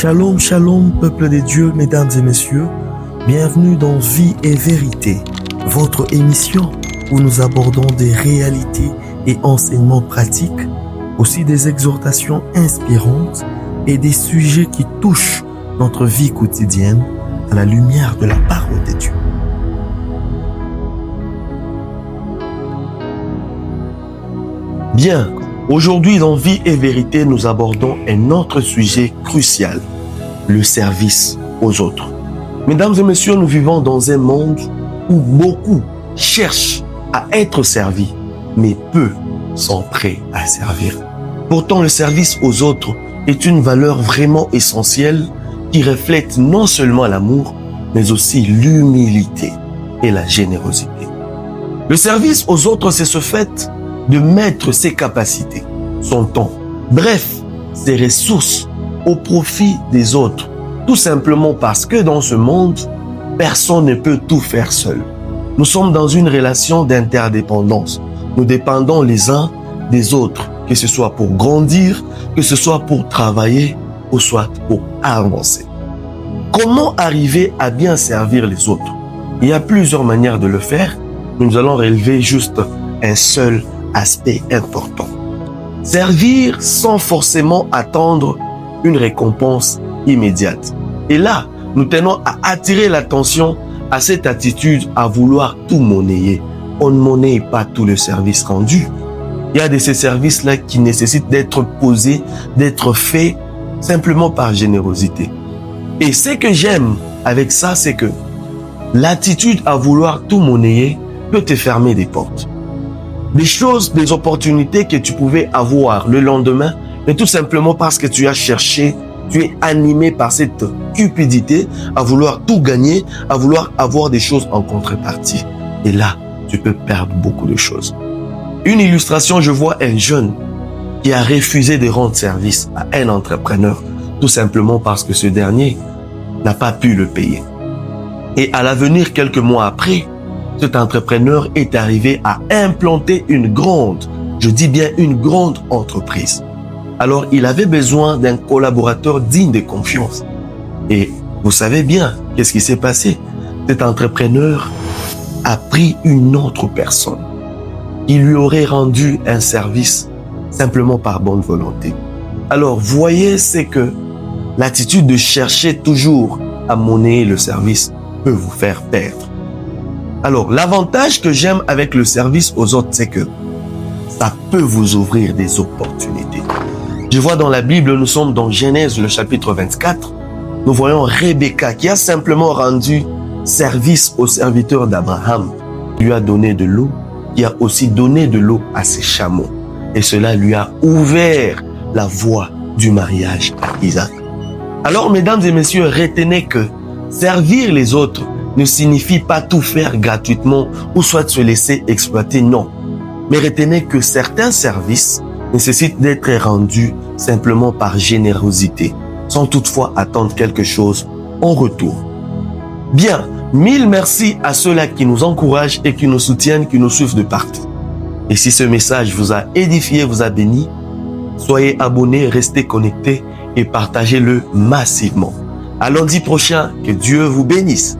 Shalom, shalom, peuple de Dieu, mesdames et messieurs. Bienvenue dans Vie et Vérité, votre émission où nous abordons des réalités et enseignements pratiques, aussi des exhortations inspirantes et des sujets qui touchent notre vie quotidienne à la lumière de la parole de Dieu. Bien, aujourd'hui dans Vie et Vérité, nous abordons un autre sujet crucial, le service aux autres. Mesdames et messieurs, nous vivons dans un monde où beaucoup cherchent à être servis, mais peu sont prêts à servir. Pourtant, le service aux autres est une valeur vraiment essentielle qui reflète non seulement l'amour, mais aussi l'humilité et la générosité. Le service aux autres, c'est ce fait de mettre ses capacités, son temps, bref, ses ressources au profit des autres. Tout simplement parce que dans ce monde, personne ne peut tout faire seul. Nous sommes dans une relation d'interdépendance. Nous dépendons les uns des autres, que ce soit pour grandir, que ce soit pour travailler ou soit pour avancer. Comment arriver à bien servir les autres? Il y a plusieurs manières de le faire. Nous allons relever juste un seul aspect important. Servir sans forcément attendre une récompense immédiate. Et là, nous tenons à attirer l'attention à cette attitude à vouloir tout monnayer. On ne monnaie pas tout le service rendu. Il y a de ces services-là qui nécessitent d'être posés, d'être faits simplement par générosité. Et ce que j'aime avec ça, c'est que l'attitude à vouloir tout monnayer peut te fermer des portes. Des choses, des opportunités que tu pouvais avoir le lendemain, mais tout simplement parce que tu as cherché, tu es animé par cette cupidité à vouloir tout gagner, à vouloir avoir des choses en contrepartie. Et là, tu peux perdre beaucoup de choses. Une illustration, je vois un jeune qui a refusé de rendre service à un entrepreneur, tout simplement parce que ce dernier n'a pas pu le payer. Et à l'avenir, quelques mois après, cet entrepreneur est arrivé à implanter une grande, je dis bien une grande entreprise. Alors, il avait besoin d'un collaborateur digne de confiance. Et vous savez bien, qu'est-ce qui s'est passé? Cet entrepreneur a pris une autre personne qui lui aurait rendu un service simplement par bonne volonté. Alors, voyez, c'est que l'attitude de chercher toujours à monnayer le service peut vous faire perdre. Alors, l'avantage que j'aime avec le service aux autres, c'est que ça peut vous ouvrir des opportunités. Je vois dans la Bible, nous sommes dans Genèse, le chapitre 24. Nous voyons Rebecca qui a simplement rendu service au serviteur d'Abraham. Il lui a donné de l'eau, il a aussi donné de l'eau à ses chameaux. Et cela lui a ouvert la voie du mariage à Isaac. Alors, mesdames et messieurs, retenez que servir les autres ne signifie pas tout faire gratuitement ou soit se laisser exploiter, non. Mais retenez que certains services nécessitent d'être rendus simplement par générosité, sans toutefois attendre quelque chose en retour. Bien, mille merci à ceux-là qui nous encouragent et qui nous soutiennent, qui nous suivent de partout. Et si ce message vous a édifié, vous a béni, soyez abonnés, restez connectés et partagez-le massivement. À lundi prochain, que Dieu vous bénisse.